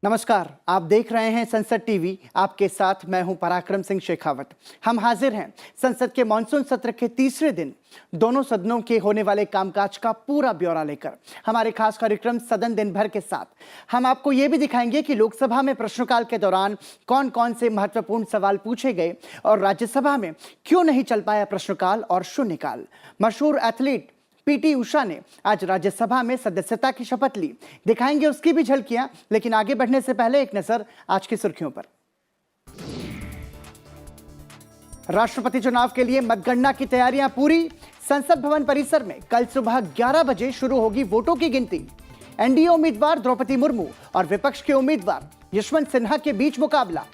नमस्कार, आप देख रहे हैं संसद टीवी। आपके साथ मैं हूं पराक्रम सिंह शेखावत। हम हाजिर हैं संसद के मानसून सत्र के तीसरे दिन दोनों सदनों के होने वाले कामकाज का पूरा ब्यौरा लेकर। हमारे खास कार्यक्रम सदन दिन भर के साथ हम आपको ये भी दिखाएंगे कि लोकसभा में प्रश्नकाल के दौरान कौन कौन से महत्वपूर्ण सवाल पूछे गए और राज्यसभा में क्यों नहीं चल पाया प्रश्नकाल और शून्यकाल। मशहूर एथलीट पीटी उषा ने आज राज्यसभा में सदस्यता की शपथ ली। दिखाएंगे उसकी भी झलकियां, लेकिन आगे बढ़ने से पहले एक नजर आज की सुर्खियों पर। राष्ट्रपति चुनाव के लिए मतगणना की तैयारियां पूरी। संसद भवन परिसर में कल सुबह 11 बजे शुरू होगी वोटों की गिनती। एनडीए उम्मीदवार द्रौपदी मुर्मू और विपक्ष के उम्मीदवार यशवंत सिन्हा के बीच मुकाबला।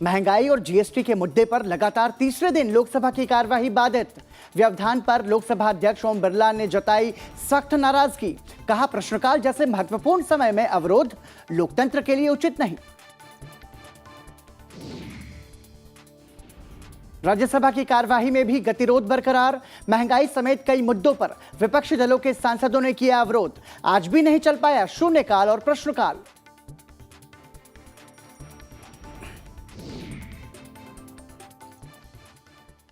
महंगाई और जीएसटी के मुद्दे पर लगातार तीसरे दिन लोकसभा की कार्यवाही बाधित। व्यवधान पर लोकसभा अध्यक्ष ओम बिरला ने जताई सख्त नाराजगी। कहा, प्रश्नकाल जैसे महत्वपूर्ण समय में अवरोध लोकतंत्र के लिए उचित नहीं। राज्यसभा की कार्यवाही में भी गतिरोध बरकरार। महंगाई समेत कई मुद्दों पर विपक्षी दलों के सांसदों ने किया अवरोध। आज भी नहीं चल पाया शून्यकाल और प्रश्नकाल।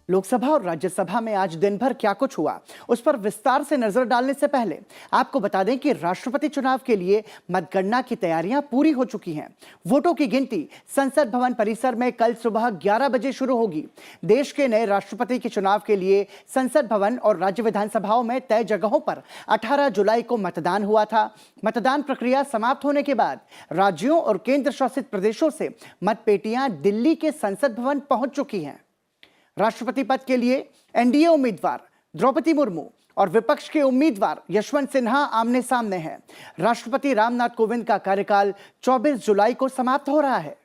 लोकसभा और राज्यसभा में आज दिन भर क्या कुछ हुआ, उस पर विस्तार से नजर डालने से पहले आपको बता दें कि राष्ट्रपति चुनाव के लिए मतगणना की तैयारियां पूरी हो चुकी हैं। वोटों की गिनती संसद भवन परिसर में कल सुबह 11 बजे शुरू होगी। देश के नए राष्ट्रपति के चुनाव के लिए संसद भवन और राज्य विधानसभाओं में तय जगहों पर 18 जुलाई को मतदान हुआ था। मतदान प्रक्रिया समाप्त होने के बाद राज्यों और केंद्र शासित प्रदेशों से मतपेटियां दिल्ली के संसद भवन पहुंच चुकी हैं। राष्ट्रपति पद के लिए एनडीए उम्मीदवार द्रौपदी मुर्मू और विपक्ष के उम्मीदवार यशवंत सिन्हा आमने सामने हैं। राष्ट्रपति रामनाथ कोविंद का कार्यकाल 24 जुलाई को समाप्त हो रहा है।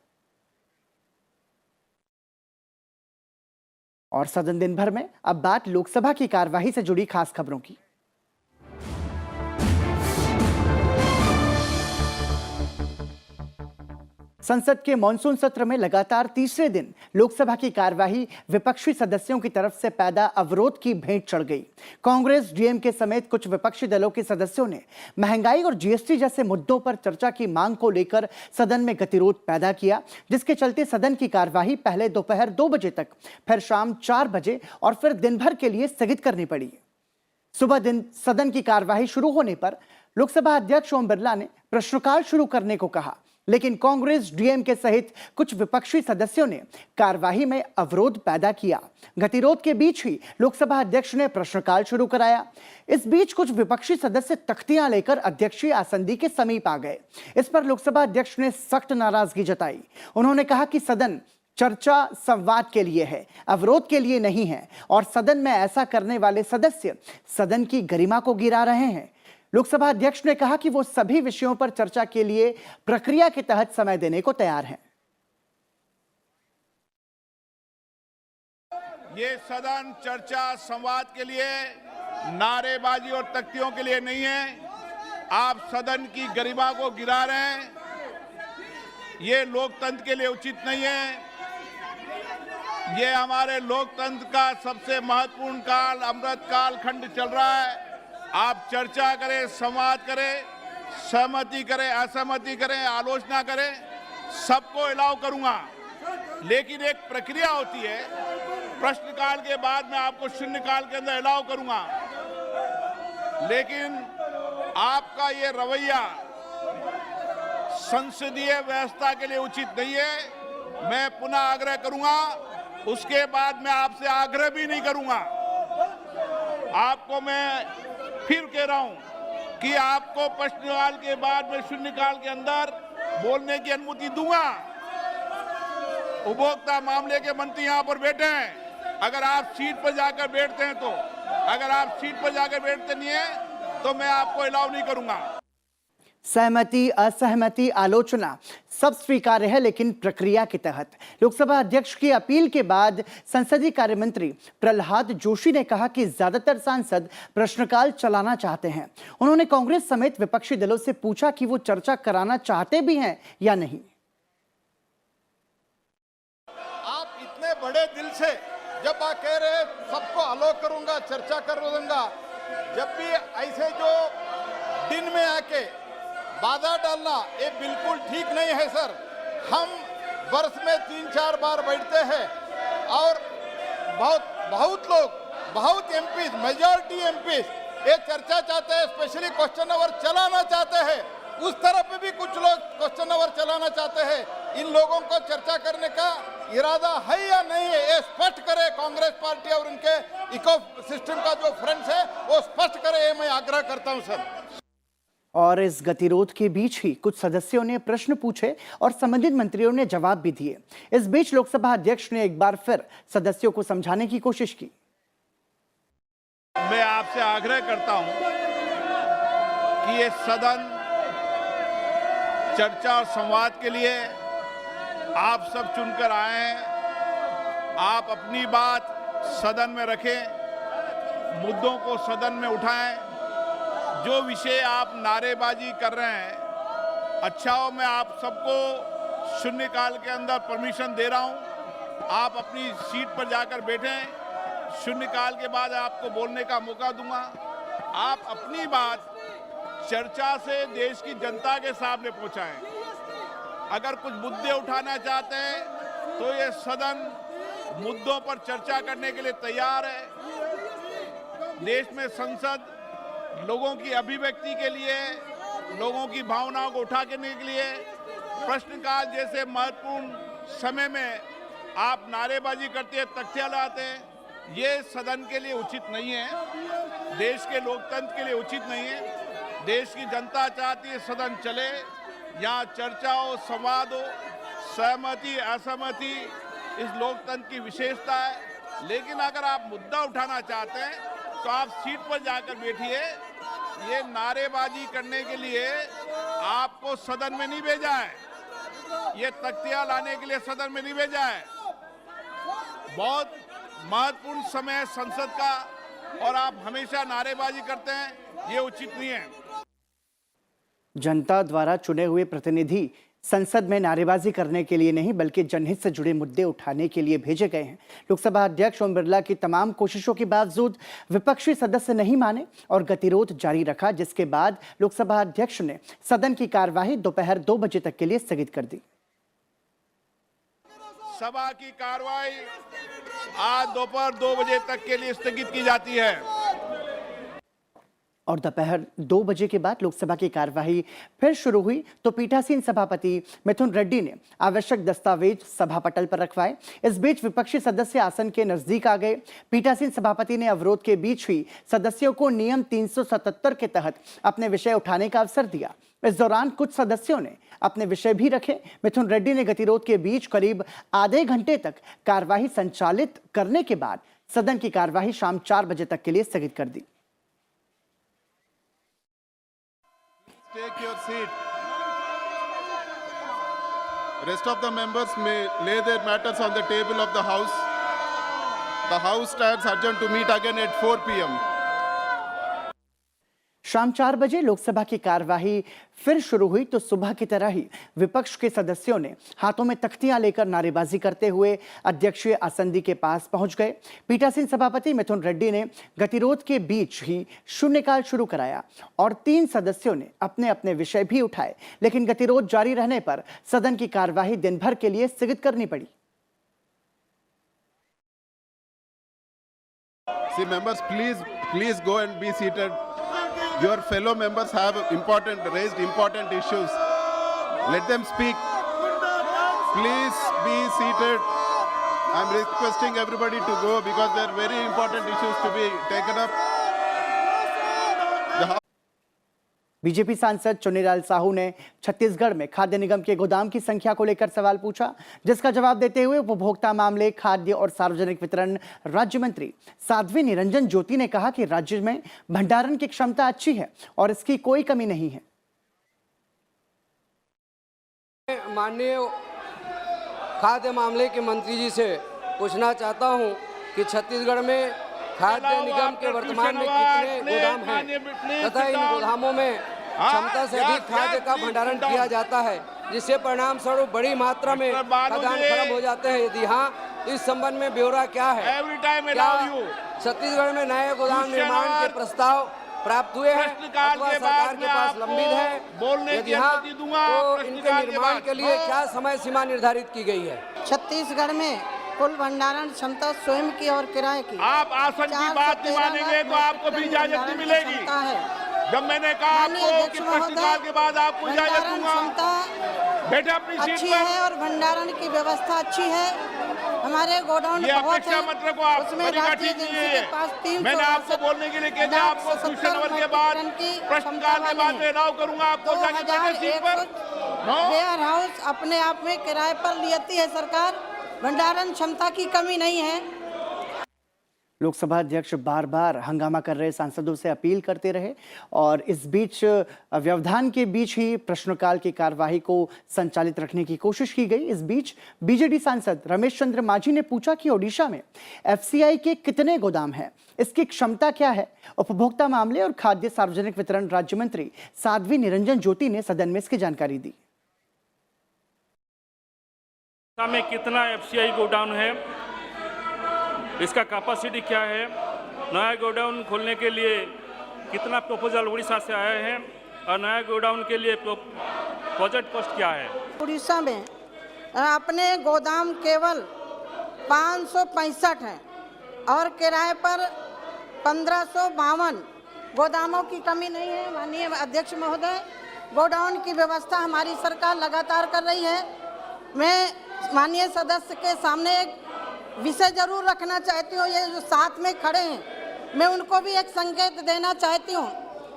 और सदन दिन भर में अब बात लोकसभा की कार्यवाही से जुड़ी खास खबरों की। संसद के मानसून सत्र में लगातार तीसरे दिन लोकसभा की कार्यवाही विपक्षी सदस्यों की तरफ से पैदा अवरोध की भेंट चढ़ गई। कांग्रेस, डीएमके समेत कुछ विपक्षी दलों के सदस्यों ने महंगाई और जीएसटी जैसे मुद्दों पर चर्चा की मांग को लेकर सदन में गतिरोध पैदा किया, जिसके चलते सदन की कार्यवाही पहले दोपहर 2 बजे तक, फिर शाम 4 बजे और फिर दिन भर के लिए स्थगित करनी पड़ी। सुबह सदन की कार्यवाही शुरू होने पर लोकसभा अध्यक्ष ओम बिरला ने प्रश्नकाल शुरू करने को कहा, लेकिन कांग्रेस, डीएमके सहित कुछ विपक्षी सदस्यों ने कार्यवाही में अवरोध पैदा किया। गतिरोध के बीच ही लोकसभा अध्यक्ष ने प्रश्नकाल शुरू कराया। इस बीच कुछ विपक्षी सदस्य तख्तियां लेकर अध्यक्षीय आसंदी के समीप आ गए। इस पर लोकसभा अध्यक्ष ने सख्त नाराजगी जताई। उन्होंने कहा कि सदन चर्चा संवाद के लिए है, अवरोध के लिए नहीं है, और सदन में ऐसा करने वाले सदस्य सदन की गरिमा को गिरा रहे हैं। लोकसभा अध्यक्ष ने कहा कि वो सभी विषयों पर चर्चा के लिए प्रक्रिया के तहत समय देने को तैयार हैं। ये सदन चर्चा संवाद के लिए, नारेबाजी और तख्तियों के लिए नहीं है। आप सदन की गरिमा को गिरा रहे हैं। ये लोकतंत्र के लिए उचित नहीं है। ये हमारे लोकतंत्र का सबसे महत्वपूर्ण काल, अमृत काल खंड चल रहा है। आप चर्चा करें, संवाद करें, सहमति करें, असहमति करें, आलोचना करें, सबको अलाउ करूंगा, लेकिन एक प्रक्रिया होती है। प्रश्नकाल के बाद मैं आपको शून्यकाल के अंदर अलाउ करूंगा, लेकिन आपका ये रवैया संसदीय व्यवस्था के लिए उचित नहीं है। मैं पुनः आग्रह करूंगा, उसके बाद मैं आपसे आग्रह भी नहीं करूंगा। आपको मैं फिर कह रहा हूं कि आपको प्रश्नकाल के बाद में शून्यकाल के अंदर बोलने की अनुमति दूंगा। उपभोक्ता मामले के मंत्री यहां पर बैठे हैं। अगर आप सीट पर जाकर बैठते हैं तो, अगर आप सीट पर जाकर बैठते नहीं है तो मैं आपको अलाउ नहीं करूंगा। सहमति, असहमति, आलोचना सब स्वीकार्य है, लेकिन प्रक्रिया के तहत। लोकसभा अध्यक्ष की अपील के बाद संसदीय कार्य मंत्री प्रहलाद जोशी ने कहा कि ज्यादातर सांसद प्रश्नकाल चलाना चाहते हैं। उन्होंने कांग्रेस समेत विपक्षी दलों से पूछा कि वो चर्चा कराना चाहते भी हैं या नहीं। आप इतने बड़े दिल से जब आप कह रहे सबको अलाउ करूंगा, चर्चा कर दूंगा, जब भी ऐसे जो दिन में आके बाधा डालना ये बिल्कुल ठीक नहीं है सर। हम वर्ष में 3-4 बार बैठते हैं और बहुत लोग, बहुत एमपी, मेजॉरिटी एमपी ये चर्चा चाहते हैं, स्पेशली क्वेश्चन आवर चलाना चाहते हैं। उस तरफ भी कुछ लोग क्वेश्चन आवर चलाना चाहते हैं। इन लोगों को चर्चा करने का इरादा है या नहीं है, ये स्पष्ट करे कांग्रेस पार्टी और उनके इको सिस्टम का जो फ्रेंड्स है वो स्पष्ट करे, ये मैं आग्रह करता हूं सर। और इस गतिरोध के बीच ही कुछ सदस्यों ने प्रश्न पूछे और संबंधित मंत्रियों ने जवाब भी दिए। इस बीच लोकसभा अध्यक्ष ने एक बार फिर सदस्यों को समझाने की कोशिश की। मैं आपसे आग्रह करता हूं कि ये सदन चर्चा और संवाद के लिए आप सब चुनकर आए हैं। आप अपनी बात सदन में रखें, मुद्दों को सदन में उठाएं। जो विषय आप नारेबाजी कर रहे हैं, अच्छा हो, मैं आप सबको शून्यकाल के अंदर परमिशन दे रहा हूं। आप अपनी सीट पर जाकर बैठें। शून्यकाल के बाद आपको बोलने का मौका दूंगा। आप अपनी बात चर्चा से देश की जनता के सामने पहुंचाएं। अगर कुछ मुद्दे उठाना चाहते हैं तो ये सदन मुद्दों पर चर्चा करने के लिए तैयार है। देश में संसद लोगों की अभिव्यक्ति के लिए, लोगों की भावनाओं को उठा करने के लिए, प्रश्नकाल जैसे महत्वपूर्ण समय में आप नारेबाजी करते हैं, तख्तियां लाते हैं, ये सदन के लिए उचित नहीं है। देश के लोकतंत्र के लिए उचित नहीं है। देश की जनता चाहती है सदन चले, यहाँ चर्चा हो, संवाद हो, सहमति असहमति इस लोकतंत्र की विशेषता है। लेकिन अगर आप मुद्दा उठाना चाहते हैं तो आप सीट पर जाकर बैठिए। ये नारेबाजी करने के लिए आपको सदन में नहीं भेजा है, ये तख्तियां लाने के लिए सदन में नहीं भेजा है। बहुत महत्वपूर्ण समय है संसद का और आप हमेशा नारेबाजी करते हैं, ये उचित नहीं है। जनता द्वारा चुने हुए प्रतिनिधि संसद में नारेबाजी करने के लिए नहीं बल्कि जनहित से जुड़े मुद्दे उठाने के लिए भेजे गए हैं। लोकसभा अध्यक्ष ओम बिरला की तमाम कोशिशों के बावजूद विपक्षी सदस्य नहीं माने और गतिरोध जारी रखा, जिसके बाद लोकसभा अध्यक्ष ने सदन की कार्यवाही दोपहर 2 बजे तक के लिए स्थगित कर दी। सभा की कार्यवाही आज दोपहर 2 बजे तक के लिए स्थगित की जाती है। और दोपहर 2 बजे के बाद लोकसभा की कार्यवाही फिर शुरू हुई तो पीठासीन सभापति मिथुन रेड्डी ने आवश्यक दस्तावेज सभा पटल पर रखवाए। इस बीच विपक्षी सदस्य आसन के नजदीक आ गए। पीठासीन सभापति ने अवरोध के बीच ही सदस्यों को नियम 377 के तहत अपने विषय उठाने का अवसर दिया। इस दौरान कुछ सदस्यों ने अपने विषय भी रखे। मिथुन रेड्डी ने गतिरोध के बीच करीब आधे घंटे तक कार्यवाही संचालित करने के बाद सदन की कार्यवाही शाम 4 बजे तक के लिए स्थगित कर दी। Take your seat. Rest of the members may lay their matters on the table of the House. The House stands adjourned to meet again at 4 p.m. शाम 4 बजे लोकसभा की कार्यवाही फिर शुरू हुई तो सुबह की तरह ही विपक्ष के सदस्यों ने हाथों में तख्तियां लेकर नारेबाजी करते हुए अध्यक्षीय आसंदी के पास पहुंच गए। पीठासीन सभापति मिथुन रेड्डी ने गतिरोध के बीच ही शून्यकाल शुरू कराया और 3 सदस्यों ने अपने अपने विषय भी उठाए, लेकिन गतिरोध जारी रहने पर सदन की कार्यवाही दिन भर के लिए स्थगित करनी पड़ी। See, members, please go and be seated. Your fellow members have raised important issues. Let them speak. Please be seated. I'm requesting everybody to go because there are very important issues to be taken up. BJP सांसद चुन्नीलाल साहू ने छत्तीसगढ़ में खाद्य निगम के गोदाम की संख्या को लेकर सवाल पूछा, जिसका जवाब देते हुए उपभोक्ता मामले, खाद्य और सार्वजनिक वितरण राज्य मंत्री साध्वी निरंजन ज्योति ने कहा कि राज्य में भंडारण की क्षमता अच्छी है और इसकी कोई कमी नहीं है। माननीय खाद्य मामले के मंत्री जी से पूछना चाहता हूं कि छत्तीसगढ़ में खाद्य निगम के वर्तमान में कितने गोदाम हैं तथा इन गोदामों में क्षमता से अधिक खाद्य का भंडारण किया जाता है, जिससे परिणाम स्वरूप बड़ी मात्रा में खाद्यान्न खत्म हो जाते हैं। यदि हाँ, इस संबंध में ब्यौरा क्या है? क्या छत्तीसगढ़ में नए गोदाम निर्माण के प्रस्ताव प्राप्त हुए हैं प्रश्नकाल अथवा के सरकार बाद के मैं पास आपको लंबित है, बोलने यदि की हाँ, अनुमति दूंगा। तो इनके प्रश्नकाल के निर्माण बाद के लिए क्या समय सीमा निर्धारित की गई है? छत्तीसगढ़ में कुल भंडारण क्षमता स्वयं की और किराए की आप आसन की बात नहीं मानेंगे तो आपको भी इजाजत नहीं मिलेगी। जब मैंने कहा आपको कि प्रश्नकाल के बाद आपको इजाजत भंडारण दूंगा, क्षमता बैठे अपनी सीट अच्छी पर। है और भंडारण की व्यवस्था अच्छी है। हमारे गोडाउन ये बहुत अपेक्षा है, मत रखो आप, उसमें तरीका राज्य ठीक नहीं एजेंसी के पास है। 300 मैंने आपको बोलने के लिए कह दिया, आपको क्वेश्चन आवर के बाद प्रश्नकाल के बाद मैं अलाउ करूंगा आपको जाके बैठे सीट पर। वेयर हाउस अपने आप में किराए पर लेती है सरकार, भंडारण क्षमता की कमी नहीं है। लोकसभा अध्यक्ष बार बार हंगामा कर रहे सांसदों से अपील करते रहे और इस बीच व्यवधान के बीच ही प्रश्नकाल की कार्यवाही को संचालित रखने की कोशिश की गई। इस बीच बीजेडी सांसद रमेश चंद्र मांझी ने पूछा कि ओडिशा में एफसीआई के कितने गोदाम हैं, इसकी क्षमता क्या है। उपभोक्ता मामले और खाद्य सार्वजनिक वितरण राज्य मंत्री साध्वी निरंजन ज्योति ने सदन में इसकी जानकारी दी। में कितना एफसीआई गोडाउन है, इसका कैपेसिटी क्या है, नया गोडाउन खोलने के लिए कितना प्रपोजल उड़ीसा से आए हैं और नया गोडाउन के लिए प्रोजेक्ट कॉस्ट क्या है। उड़ीसा में अपने गोदाम केवल 565 हैं और किराए पर 1552 गोदामों की कमी नहीं है। माननीय अध्यक्ष महोदय, गोडाउन की व्यवस्था हमारी सरकार लगातार कर रही है। मैं माननीय सदस्य के सामने एक विषय जरूर रखना चाहती हूँ। ये जो साथ में खड़े हैं, मैं उनको भी एक संकेत देना चाहती हूँ।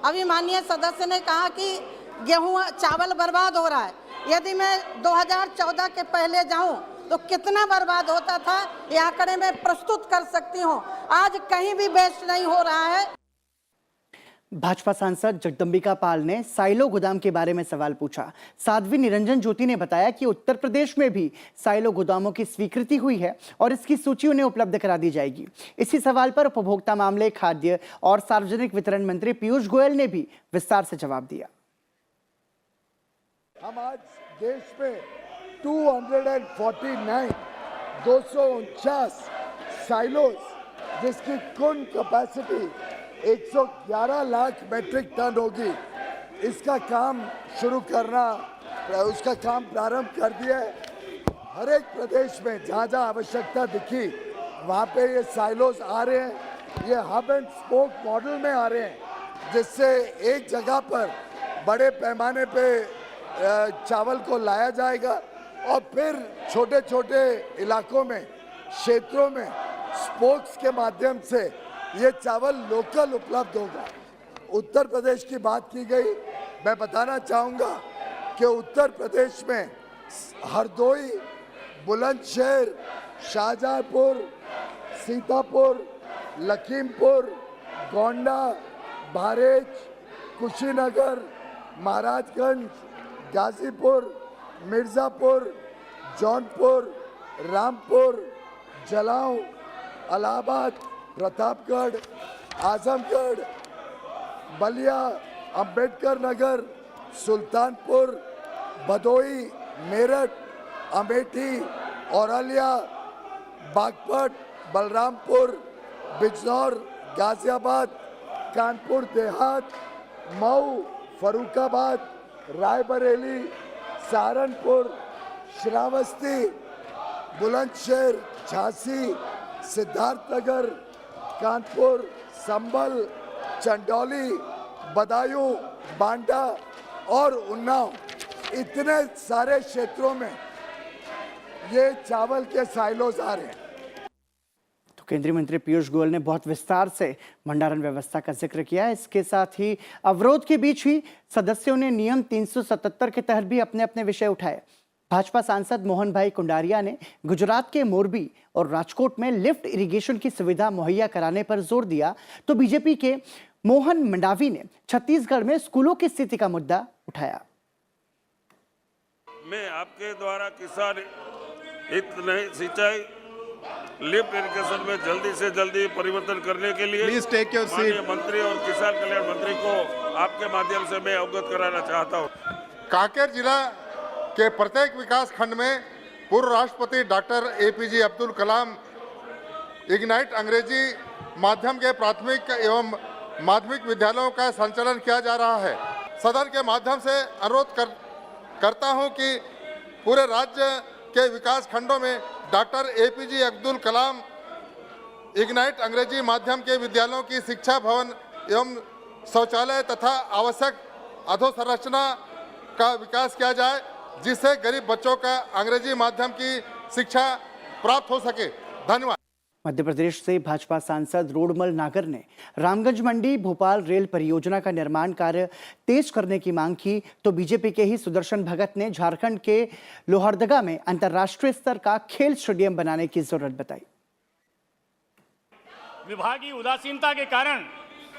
अभी माननीय सदस्य ने कहा कि गेहूँ चावल बर्बाद हो रहा है। यदि मैं 2014 के पहले जाऊं तो कितना बर्बाद होता था, ये आंकड़े में प्रस्तुत कर सकती हूँ। आज कहीं भी वेस्ट नहीं हो रहा है। भाजपा सांसद जगदम्बिका पाल ने साइलो गोदाम के बारे में सवाल पूछा। साध्वी निरंजन ज्योति ने बताया कि उत्तर प्रदेश में भी साइलो गोदामों की स्वीकृति हुई है और इसकी सूची उन्हें उपलब्ध करा दी जाएगी। इसी सवाल पर उपभोक्ता मामले, खाद्य और सार्वजनिक वितरण मंत्री पीयूष गोयल ने भी विस्तार से जवाब दिया। हम आज देश में 249 साइलोस, जिसकी कुल कैपेसिटी 111 लाख मैट्रिक टन होगी, इसका काम शुरू करना, उसका काम प्रारंभ कर दिया है। हर एक प्रदेश में जहाँ जहाँ आवश्यकता दिखी वहाँ पे ये साइलोस आ रहे हैं। ये हब एंड स्पोक मॉडल में आ रहे हैं, जिससे एक जगह पर बड़े पैमाने पे चावल को लाया जाएगा और फिर छोटे छोटे इलाकों में, क्षेत्रों में स्पोक्स के माध्यम से ये चावल लोकल उपलब्ध होगा। उत्तर प्रदेश की बात की गई, मैं बताना चाहूँगा कि उत्तर प्रदेश में हरदोई, बुलंदशहर, शाहजहाँपुर, सीतापुर, लखीमपुर, गोंडा, बहराइच, कुशीनगर, महाराजगंज, गाजीपुर, मिर्ज़ापुर, जौनपुर, रामपुर, जलाऊं, इलाहाबाद, प्रतापगढ़, आजमगढ़, बलिया, अंबेडकर नगर, सुल्तानपुर, भदोई, मेरठ, अमेठी, औरैया, बागपत, बलरामपुर, बिजनौर, गाजियाबाद, कानपुर देहात, मऊ, फरुखाबाद, रायबरेली, सहारनपुर, श्रावस्ती, बुलंदशहर, झांसी, सिद्धार्थनगर, कानपुर, संभल, चंदौली, बदायूं, बांडा और उन्नाव, इतने सारे क्षेत्रों में ये चावल के साइलोस आ रहे हैं। तो केंद्रीय मंत्री पीयूष गोयल ने बहुत विस्तार से भंडारण व्यवस्था का जिक्र किया। इसके साथ ही अवरोध के बीच ही सदस्यों ने नियम 377 के तहत भी अपने अपने विषय उठाए। भाजपा सांसद मोहन भाई कुंडारिया ने गुजरात के मोरबी और राजकोट में लिफ्ट इरिगेशन की सुविधा मुहैया कराने पर जोर दिया, तो बीजेपी के मोहन मंडावी ने छत्तीसगढ़ में स्कूलों की स्थिति का मुद्दा उठाया। मैं आपके द्वारा किसान हित नहीं सिंचाई लिफ्ट इरिगेशन में जल्दी से जल्दी परिवर्तन करने के लिए प्लीज टेक योर सीट। मंत्री और किसान कल्याण मंत्री को आपके माध्यम से मैं अवगत कराना चाहता हूँ। कांकेर जिला के प्रत्येक विकास खंड में पूर्व राष्ट्रपति doctor APJ Abdul Kalam ignite अंग्रेजी माध्यम के प्राथमिक एवं माध्यमिक विद्यालयों का संचालन किया जा रहा है। सदन के माध्यम से अनुरोध करता हूं कि पूरे राज्य के विकास खंडों में doctor APJ Abdul Kalam ignite अंग्रेजी माध्यम के विद्यालयों की शिक्षा भवन एवं शौचालय तथा आवश्यक अधोसंरचना का विकास किया जाए, जिससे गरीब बच्चों का अंग्रेजी माध्यम की शिक्षा प्राप्त हो सके। धन्यवाद। मध्य प्रदेश से भाजपा सांसद रोडमल नागर ने रामगंज मंडी भोपाल रेल परियोजना का निर्माण कार्य तेज करने की मांग की, तो बीजेपी के ही सुदर्शन भगत ने झारखंड के लोहरदगा में अंतर्राष्ट्रीय स्तर का खेल स्टेडियम बनाने की जरूरत बताई। विभागीय उदासीनता के कारण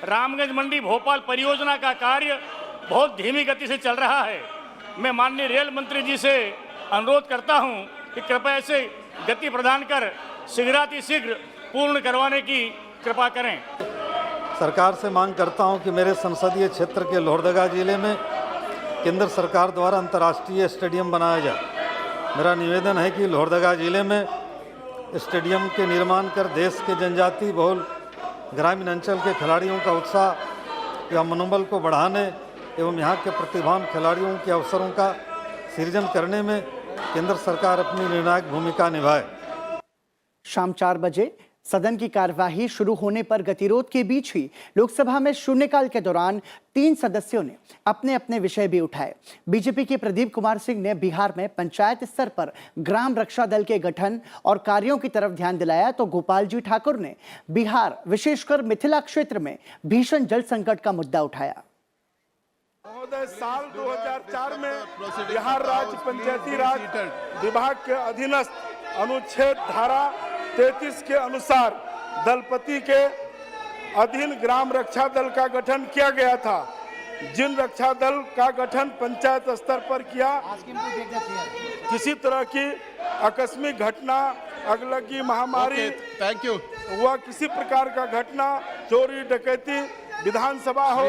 रामगंज मंडी भोपाल परियोजना का कार्य बहुत धीमी गति से चल रहा है। मैं माननीय रेल मंत्री जी से अनुरोध करता हूं कि कृपया इसे गति प्रदान कर शीघ्रातिशीघ्र पूर्ण करवाने की कृपा करें। सरकार से मांग करता हूं कि मेरे संसदीय क्षेत्र के लोहरदगा जिले में केंद्र सरकार द्वारा अंतर्राष्ट्रीय स्टेडियम बनाया जाए। मेरा निवेदन है कि लोहरदगा जिले में स्टेडियम के निर्माण कर देश के जनजातीय बहुल ग्रामीण अंचल के खिलाड़ियों का उत्साह या मनोबल को बढ़ाने एवं यहाँ के प्रतिभावान खिलाड़ियों के अवसरों का सृजन करने में केंद्र सरकार अपनी निर्णायक भूमिका निभाए। शाम 4 बजे सदन की कार्यवाही शुरू होने पर गतिरोध के बीच ही लोकसभा में शून्यकाल के दौरान 3 सदस्यों ने अपने अपने विषय भी उठाए। बीजेपी के प्रदीप कुमार सिंह ने बिहार में पंचायत स्तर पर ग्राम रक्षा दल के गठन और कार्यों की तरफ ध्यान दिलाया, तो गोपाल जी ठाकुर ने बिहार विशेषकर मिथिला क्षेत्र में भीषण जल संकट का मुद्दा उठाया। महोदय, साल 2004 में बिहार राज्य पंचायती राज विभाग के अधीनस्थ अनुच्छेद धारा 33 के अनुसार दलपति के अधीन ग्राम रक्षा दल का गठन किया गया था। जिन रक्षा दल का गठन पंचायत स्तर पर किया, किसी तरह की आकस्मिक घटना, अगलगी, महामारी हुआ, किसी प्रकार का घटना, चोरी डकैती, विधानसभा हो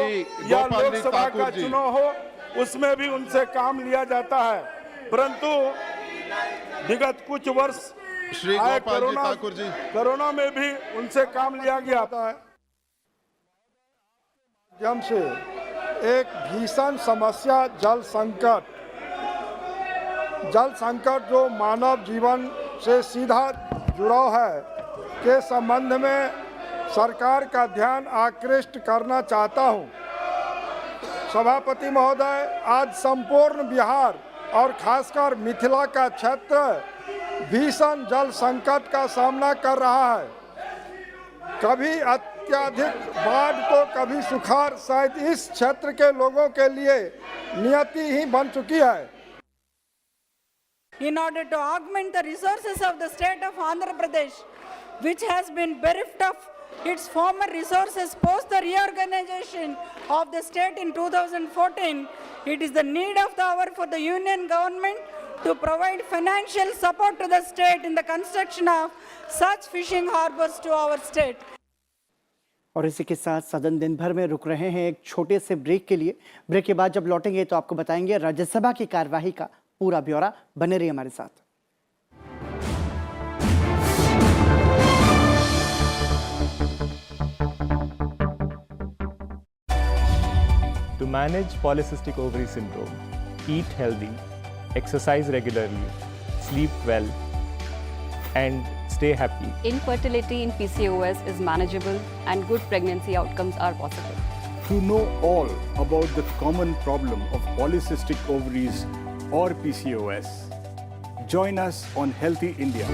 या लोकसभा का चुनाव हो, उसमें भी उनसे काम लिया जाता है। परंतु विगत कुछ वर्ष श्री गोपाल जी ठाकुर जी, कोरोना में भी उनसे काम लिया गया था। माध्यम से एक भीषण समस्या जल संकट जो मानव जीवन से सीधा जुड़ाव है के संबंध में सरकार का ध्यान आकृष्ट करना चाहता हूं। सभापति महोदय, आज संपूर्ण बिहार और खासकर मिथिला का क्षेत्र भीषण जल संकट का सामना कर रहा है। कभी अत्यधिक बाढ़ तो कभी सुखाड़ शायद इस क्षेत्र के लोगों के लिए नियति ही बन चुकी है। In order to augment the resources of the state of Andhra Pradesh, which has been bereft of its former resources post the reorganization of the state in 2014, it is the need of the hour for the union government to provide financial support to the state in the construction of such fishing harbors to our state. और इसी के साथ सदन दिन भर में रुक रहे हैं एक छोटे से ब्रेक के लिए। ब्रेक के बाद जब लौटेंगे तो आपको बताएंगे राज्यसभा की कार्यवाही का पूरा ब्यौरा। बने रहिए हमारे साथ। To manage polycystic ovary syndrome, eat healthy, exercise regularly, sleep well, and stay happy. Infertility in PCOS is manageable and good pregnancy outcomes are possible. To know all about the common problem of polycystic ovaries or PCOS, join us on Healthy India,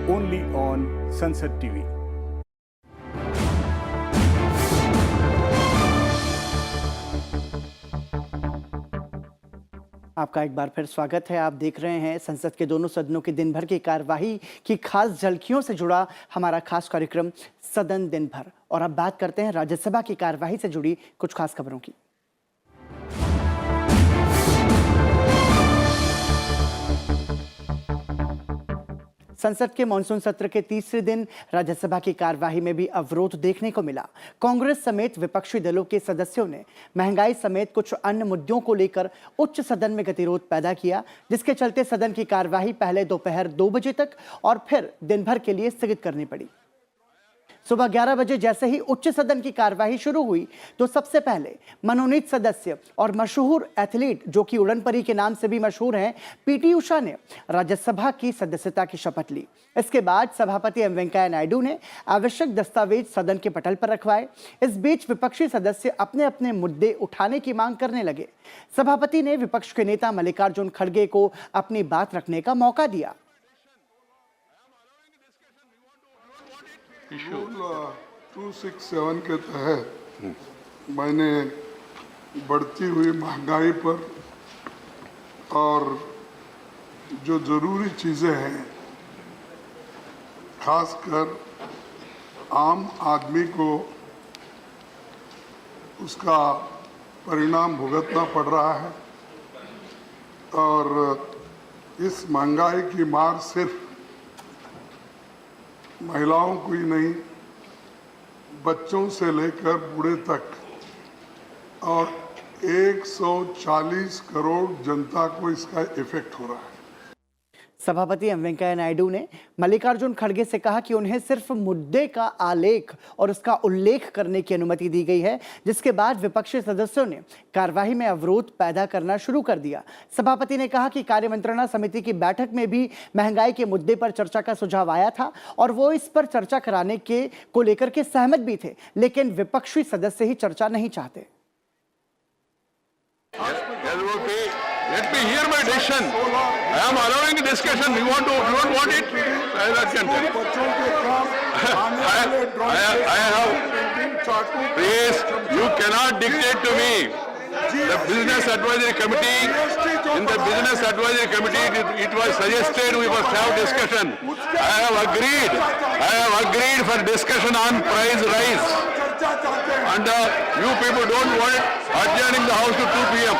only on Sunset TV. आपका एक बार फिर स्वागत है। आप देख रहे हैं संसद के दोनों सदनों की दिन भर की कार्यवाही की खास झलकियों से जुड़ा हमारा खास कार्यक्रम सदन दिन भर। और अब बात करते हैं राज्यसभा की कार्यवाही से जुड़ी कुछ खास खबरों की। संसद के मानसून सत्र के तीसरे दिन राज्यसभा की कार्यवाही में भी अवरोध देखने को मिला। कांग्रेस समेत विपक्षी दलों के सदस्यों ने महंगाई समेत कुछ अन्य मुद्दों को लेकर उच्च सदन में गतिरोध पैदा किया, जिसके चलते सदन की कार्यवाही पहले दोपहर 2 बजे तक और फिर दिन भर के लिए स्थगित करनी पड़ी। सुबह 11 बजे जैसे ही उच्च सदन की कार्यवाही शुरू हुई तो सबसे पहले मनोनीत सदस्य और मशहूर एथलीट जो कि उड़न परी के नाम से भी मशहूर हैं, पीटी उषा ने राज्यसभा की सदस्यता की शपथ ली। इसके बाद सभापति एम वेंकैया नायडू ने आवश्यक दस्तावेज सदन के पटल पर रखवाए। इस बीच विपक्षी सदस्य अपने अपने मुद्दे उठाने की मांग करने लगे। सभापति ने विपक्ष के नेता मल्लिकार्जुन खड़गे को अपनी बात रखने का मौका दिया। रूल 267 के तहत मैंने बढ़ती हुई महंगाई पर और जो ज़रूरी चीज़ें हैं, खासकर आम आदमी को उसका परिणाम भुगतना पड़ रहा है और इस महंगाई की मार सिर्फ महिलाओं को ही नहीं, बच्चों से लेकर बूढ़े तक और 140 करोड़ जनता को इसका इफेक्ट हो रहा है। सभापति एम वेंकैया नायडू ने मल्लिकार्जुन खड़गे से कहा कि उन्हें सिर्फ मुद्दे का आलेख और उसका उल्लेख करने की अनुमति दी गई है, जिसके बाद विपक्षी सदस्यों ने कार्यवाही में अवरोध पैदा करना शुरू कर दिया। सभापति ने कहा कि कार्यमंत्रणा समिति की बैठक में भी महंगाई के मुद्दे पर चर्चा का सुझाव आया था और वो इस पर चर्चा कराने को लेकर के सहमत भी थे, लेकिन विपक्षी सदस्य ही चर्चा नहीं चाहते। Let me hear my decision. I am allowing discussion. You don't want it? I have. Please, you cannot dictate to me. The Business Advisory Committee, in the Business Advisory Committee, it was suggested we must have discussion. I have agreed for discussion on price rise. And you people don't want it adjourning the House to 2 p.m.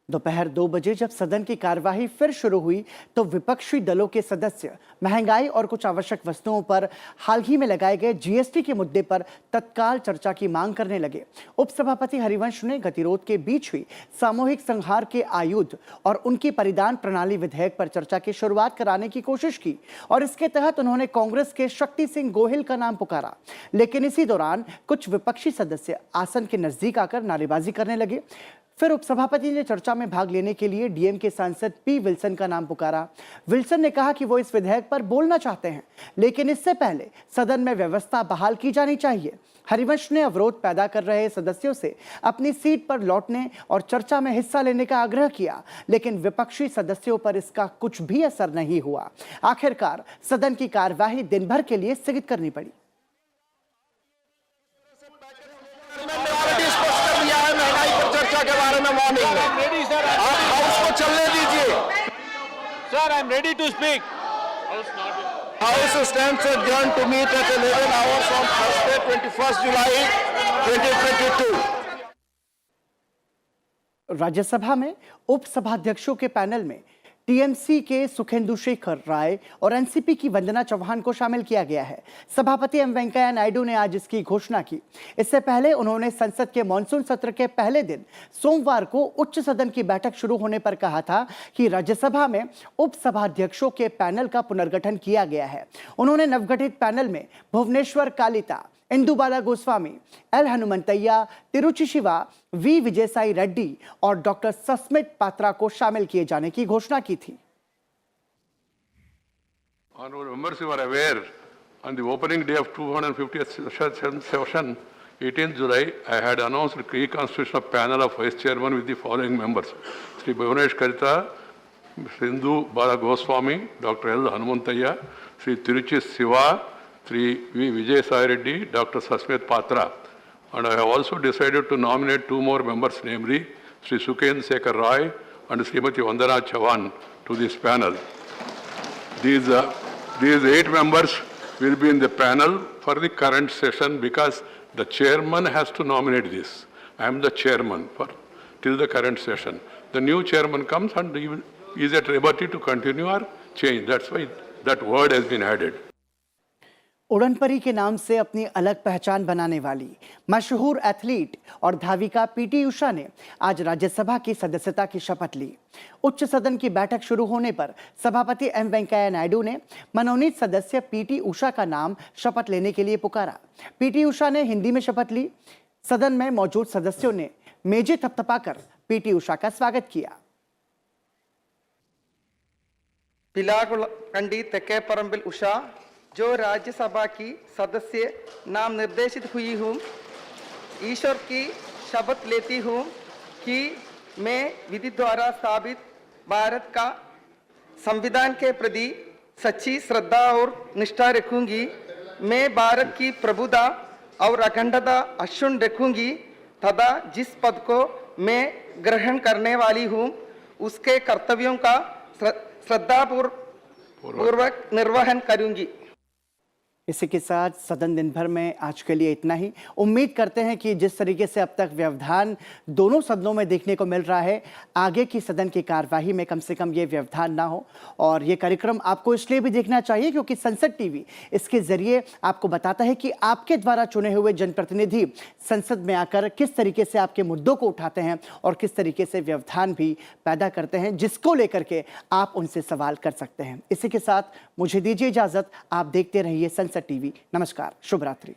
दोपहर 2 बजे जब सदन की कार्यवाही फिर शुरू हुई तो विपक्षी दलों के सदस्य महंगाई और कुछ आवश्यक वस्तुओं पर हाल ही में लगाए गए जीएसटी के मुद्दे पर तत्काल चर्चा की मांग करने लगे। उपसभापति हरिवंश ने गतिरोध के बीच हुई सामूहिक संहार के आयुध और उनकी परिधान प्रणाली विधेयक पर चर्चा की शुरुआत कराने की कोशिश की और इसके तहत उन्होंने कांग्रेस के शक्ति सिंह गोहिल का नाम पुकारा, लेकिन इसी दौरान कुछ विपक्षी सदस्य आसन के नजदीक आकर नारेबाजी करने लगे। फिर उपसभापति ने चर्चा में भाग लेने के लिए डीएम के सांसद पी विल्सन का नाम पुकारा। विल्सन ने कहा कि वो इस विधेयक पर बोलना चाहते हैं, लेकिन इससे पहले सदन में व्यवस्था बहाल की जानी चाहिए। हरिवंश ने अवरोध पैदा कर रहे सदस्यों से अपनी सीट पर लौटने और चर्चा में हिस्सा लेने का आग्रह किया, लेकिन विपक्षी सदस्यों पर इसका कुछ भी असर नहीं हुआ। आखिरकार सदन की कार्यवाही दिन भर के लिए स्थगित करनी पड़ी। चर्चा के बारे में मॉर्निंग में आप हाउस को चलने दीजिए। Sir, I am ready to speak. House stands adjourned to meet at 11 hours on Thursday, 21st July 2022। Rajya Sabha में उपसभाध्यक्षों के पैनल में टीएमसी के सुखेंदु शेखर राय और एनसीपी की वंदना चौहान को शामिल किया गया है। सभापति एम वेंकैया नायडू ने आज इसकी घोषणा की। इससे पहले उन्होंने संसद के मॉनसून सत्र के पहले दिन सोमवार को उच्च सदन की बैठक शुरू होने पर कहा था कि राज्यसभा में उपसभाध्यक्षों के पैनल का पुनर्गठन किया गया है। उन्होंने नवगठित पैनल में भुवनेश्वर कालिता, इंदुबाला गोस्वामी, एल हनुमंतैया, तिरुचि शिवा, वी विजयसाई रेड्डी और डॉक्टर सस्मित पात्रा को शामिल किए जाने की घोषणा की थी। Honorable members, you are aware, on the opening day of 250th session, 18th July, I had announced the reconstitution of panel of vice chairman with the following members: Sri Bhuvanesh Kalita, Sindhu Bala Goswami, Dr. L. Hanumantaya, Sri Tiruchi Siva, Sri V. Vijay Sai Reddy, Dr. Sasmit Patra. And I have also decided to nominate 2 more members, namely Sri Sukhend Sekhar Roy and Srimati Vandana Chauhan to this panel. These 8 members will be in the panel for the current session because the chairman has to nominate this. I am the chairman till the current session. The new chairman comes and he is at liberty to continue or change. That's why that word has been added. उड़नपरी के नाम से अपनी अलग पहचान बनाने वाली मशहूर athlete और धाविका पीटी उषा ने आज राज्यसभा की सदस्यता की शपथ ली। उच्च सदन की बैठक शुरू होने पर सभापति एम वेंकैया नायडू ने मनोनीत सदस्य पीटी उषा का नाम शपथ लेने के लिए पुकारा। पीटी उषा ने हिंदी में शपथ ली। सदन में मौजूद सदस्यों ने मेजें थपथपाकर पीटी उषा का स्वागत किया। पिलाकुलकंडी तेक्केपरंबिल उषा, जो राज्यसभा की सदस्य नाम निर्देशित हुई हूँ, ईश्वर की शपथ लेती हूँ कि मैं विधि द्वारा स्थापित भारत का संविधान के प्रति सच्ची श्रद्धा और निष्ठा रखूंगी। मैं भारत की प्रभुता और अखंडता अक्षुण्ण रखूंगी तथा जिस पद को मैं ग्रहण करने वाली हूँ उसके कर्तव्यों का श्रद्धापूर्वक निर्वहन करूंगी। इसी के साथ सदन दिन भर में आज के लिए इतना ही। उम्मीद करते हैं कि जिस तरीके से अब तक व्यवधान दोनों सदनों में देखने को मिल रहा है, आगे की सदन की कार्यवाही में कम से कम ये व्यवधान ना हो। और ये कार्यक्रम आपको इसलिए भी देखना चाहिए क्योंकि संसद टीवी इसके जरिए आपको बताता है कि आपके द्वारा चुने हुए जनप्रतिनिधि संसद में आकर किस तरीके से आपके मुद्दों को उठाते हैं और किस तरीके से व्यवधान भी पैदा करते हैं, जिसको लेकर के आप उनसे सवाल कर सकते हैं। इसी के साथ मुझे दीजिए इजाजत। आप देखते रहिए संसद टीवी। नमस्कार, शुभ रात्रि।